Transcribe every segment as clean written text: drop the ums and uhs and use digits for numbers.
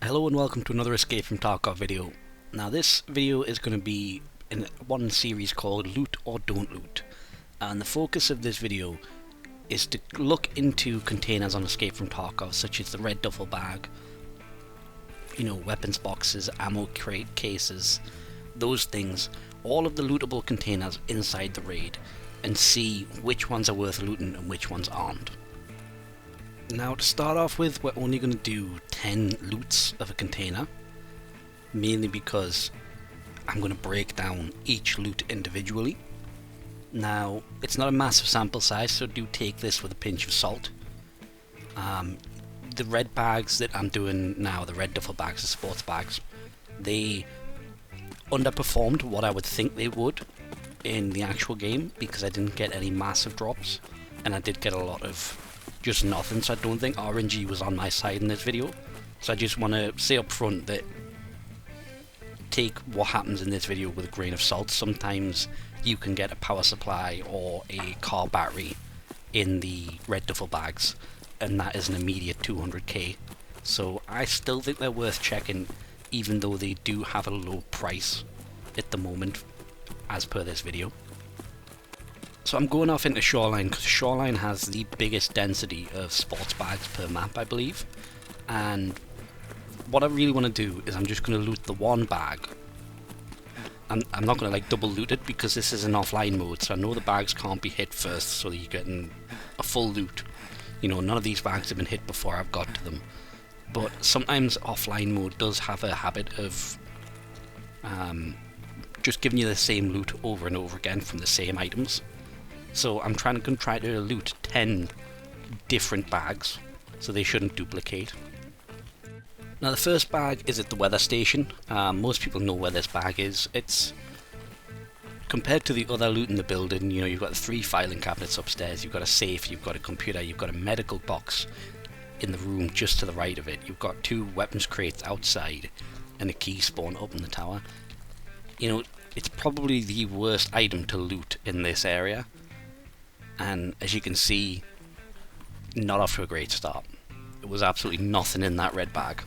Hello and welcome to another Escape from Tarkov video. Now this video is going to be in one series called Loot or Don't Loot, and the focus of this video is to look into containers on Escape from Tarkov, such as the red duffel bag, weapons boxes, ammo crate cases, those things, all of the lootable containers inside the raid, and see which ones are worth looting and which ones aren't. Now to start off with, we're only going to do 10 loots of a container, mainly because I'm going to break down each loot individually. Now, it's not a massive sample size, so do take this with a pinch of salt. The red bags that I'm doing now, the red duffel bags, the sports bags, they underperformed what I would think they would in the actual game because I didn't get any massive drops, and I did get a lot of just nothing, so I don't think RNG was on my side in this video. So I just want to say up front that take what happens in this video with a grain of salt. Sometimes you can get a power supply or a car battery in the red duffel bags, and that is an immediate 200k. So I still think they're worth checking, even though they do have a low price at the moment as per this video. So I'm going off into Shoreline because Shoreline has the biggest density of sports bags per map, I believe. And what I really want to do is I'm just going to loot the one bag. I'm not going to double loot it because this is an offline mode, so I know the bags can't be hit first, so that you're getting a full loot. None of these bags have been hit before I've got to them. But sometimes offline mode does have a habit of just giving you the same loot over and over again from the same items. So I'm trying to loot 10 different bags, so they shouldn't duplicate. Now the first bag is at the weather station. Most people know where this bag is. It's compared to the other loot in the building. You've got 3 filing cabinets upstairs, you've got a safe, you've got a computer, you've got a medical box in the room just to the right of it. You've got 2 weapons crates outside and a key spawn up in the tower. It's probably the worst item to loot in this area. And as you can see, not off to a great start. It was absolutely nothing in that red bag.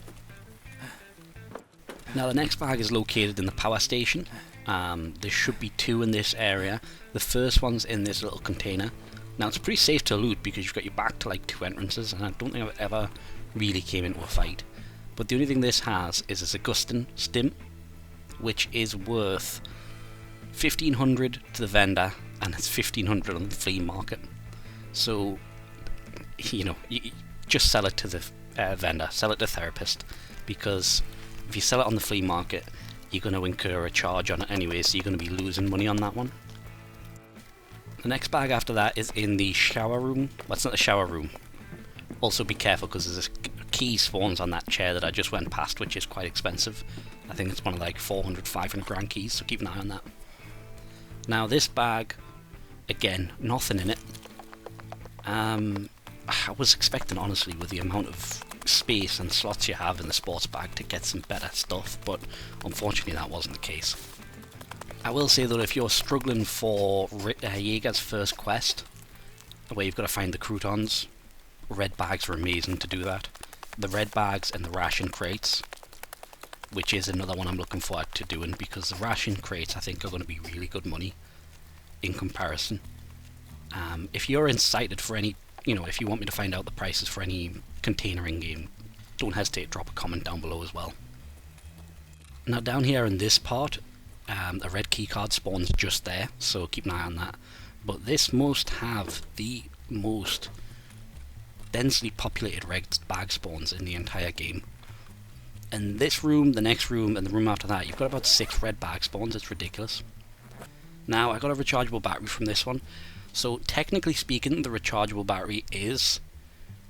Now the next bag is located in the power station. There should be 2 in this area. The first one's in this little container. Now it's pretty safe to loot because you've got your back to 2 entrances, and I don't think I've ever really came into a fight. But the only thing this has is a Augustin stim, which is worth 1500 to the vendor, and it's 1500 on the flea market. So you just sell it to the vendor, sell it to therapist, because if you sell it on the flea market you're going to incur a charge on it anyway, so you're going to be losing money on that one. The next bag after that is in the shower room. Well, it's not the shower room. Also be careful because there's a key spawns on that chair that I just went past, which is quite expensive. I think it's one of 400, 500 grand keys, so keep an eye on that. Now this bag, again, nothing in it. I was expecting, honestly, with the amount of space and slots you have in the sports bag, to get some better stuff, but unfortunately that wasn't the case. I will say though, if you're struggling for Jaeger's first quest, where you've got to find the croutons, red bags are amazing to do that. The red bags and the ration crates, which is another one I'm looking forward to doing, because the ration crates I think are going to be really good money in comparison. If you're excited for any, if you want me to find out the prices for any container in game, don't hesitate to drop a comment down below as well. Now down here in this part, a red keycard spawns just there, so keep an eye on that. But this must have the most densely populated red bag spawns in the entire game. And this room, the next room, and the room after that, you've got about 6 red bag spawns. It's ridiculous. Now, I got a rechargeable battery from this one. So, technically speaking, the rechargeable battery is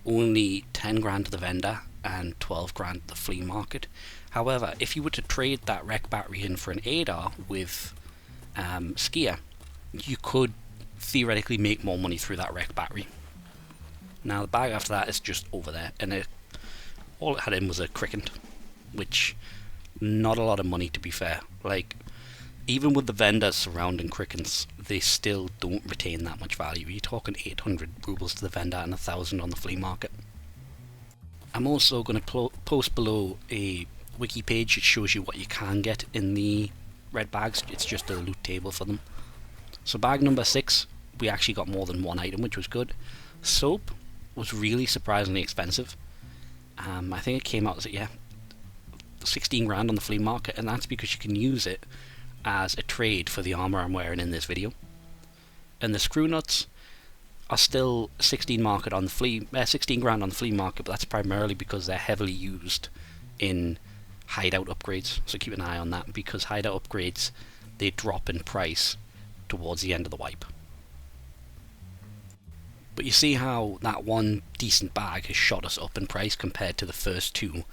only 10 grand to the vendor and 12 grand to the flea market. However, if you were to trade that rec battery in for an ADAR with Skier, you could theoretically make more money through that rec battery. Now, the bag after that is just over there, and all it had in was a cricket, which, not a lot of money to be fair. Even with the vendors surrounding crickets, they still don't retain that much value. You're talking 800 rubles to the vendor and 1000 on the flea market. I'm also going to post below a wiki page. It shows you what you can get in the red bags. It's just a loot table for them. So bag number 6, we actually got more than one item, which was good. Soap was really surprisingly expensive. I think it came out as, 16 grand on the flea market, and that's because you can use it as a trade for the armor I'm wearing in this video. And the screw nuts are still 16 grand on the flea market, but that's primarily because they're heavily used in hideout upgrades. So keep an eye on that, because hideout upgrades, they drop in price towards the end of the wipe. But you see how that one decent bag has shot us up in price compared to the first 2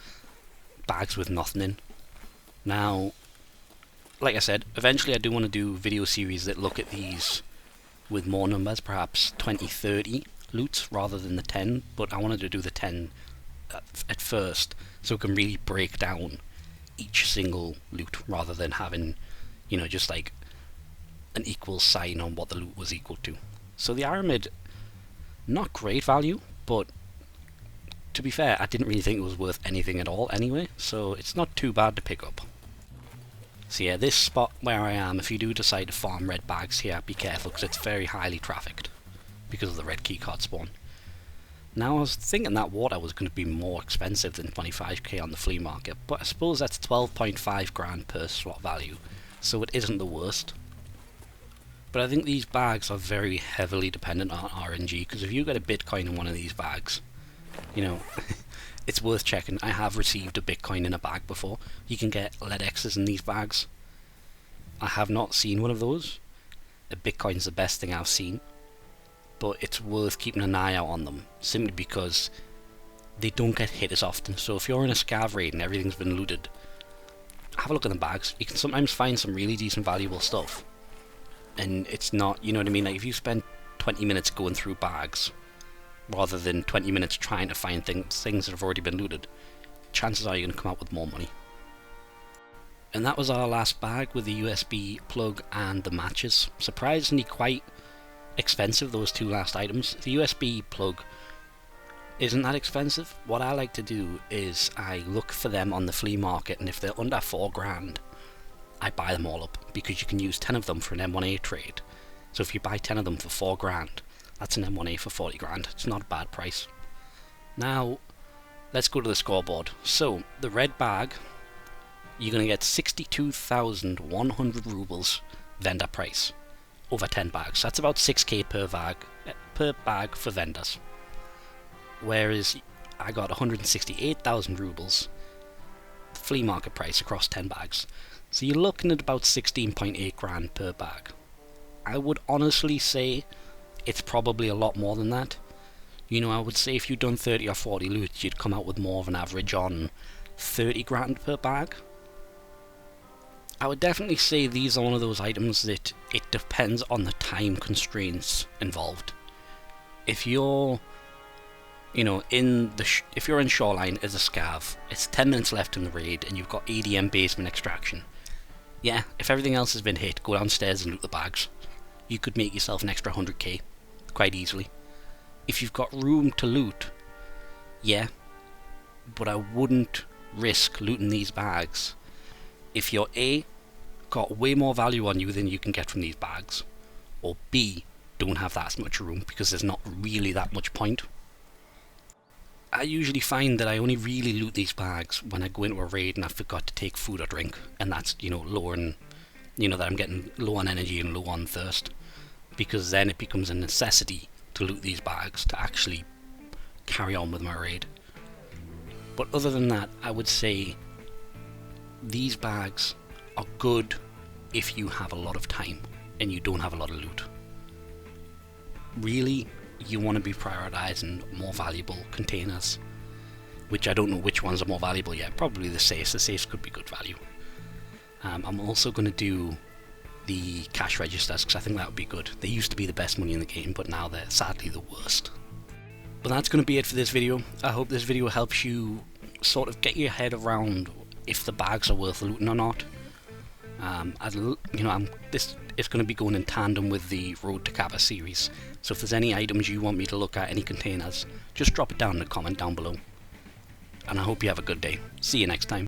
bags with nothing in. Now, like I said, eventually I do want to do video series that look at these with more numbers, perhaps 20, 30 loots rather than the 10, but I wanted to do the 10 at first so it can really break down each single loot rather than having, just like an equal sign on what the loot was equal to. So the Aramid, not great value, but to be fair, I didn't really think it was worth anything at all anyway, so it's not too bad to pick up. So yeah, this spot where I am, if you do decide to farm red bags here, be careful because it's very highly trafficked because of the red keycard spawn. Now I was thinking that water was going to be more expensive than 25k on the flea market, but I suppose that's 12.5 grand per slot value, so it isn't the worst. But I think these bags are very heavily dependent on RNG, because if you get a Bitcoin in one of these bags, it's worth checking. I have received a Bitcoin in a bag before. You can get lead X's in these bags. I have not seen one of those. A Bitcoin's the best thing I've seen, but it's worth keeping an eye out on them, simply because they don't get hit as often. So if you're in a scav raid and everything's been looted, have a look at the bags. You can sometimes find some really decent valuable stuff, and it's not, you know what I mean, like if you spend 20 minutes going through bags rather than 20 minutes trying to find things that have already been looted, chances are you're going to come out with more money. And that was our last bag with the USB plug and the matches. Surprisingly quite expensive, those 2 last items. The USB plug isn't that expensive. What I like to do is I look for them on the flea market, and if they're under 4 grand, I buy them all up, because you can use 10 of them for an M1A trade. So if you buy 10 of them for 4 grand, that's an M1A for 40 grand. It's not a bad price. Now, let's go to the scoreboard. So, the red bag, you're going to get 62,100 rubles vendor price over 10 bags. That's about 6k per bag for vendors. Whereas I got 168,000 rubles flea market price across 10 bags. So you're looking at about 16.8 grand per bag. I would honestly say it's probably a lot more than that. I would say if you'd done 30 or 40 loots, you'd come out with more of an average on 30 grand per bag. I would definitely say these are one of those items that it depends on the time constraints involved. If you're, if you're in Shoreline as a scav, it's 10 minutes left in the raid and you've got ADM basement extraction. Yeah, if everything else has been hit, go downstairs and loot the bags. You could make yourself an extra 100k quite easily. If you've got room to loot, yeah, but I wouldn't risk looting these bags if you're A, got way more value on you than you can get from these bags, or B, don't have that much room, because there's not really that much point. I usually find that I only really loot these bags when I go into a raid and I forgot to take food or drink, and that's, lowering, that I'm getting low on energy and low on thirst, because then it becomes a necessity to loot these bags to actually carry on with my raid. But other than that, I would say these bags are good if you have a lot of time and you don't have a lot of loot. Really, you want to be prioritizing more valuable containers, which I don't know which ones are more valuable yet. Probably the safes. The safes could be good value. I'm also going to do the cash registers, because I think that would be good. They used to be the best money in the game, but now they're sadly the worst. But that's going to be it for this video. I hope this video helps you sort of get your head around if the bags are worth looting or not. This is going to be going in tandem with the Road to Kappa series, so if there's any items you want me to look at, any containers, just drop it down in the comment down below. and I hope you have a good day. See you next time.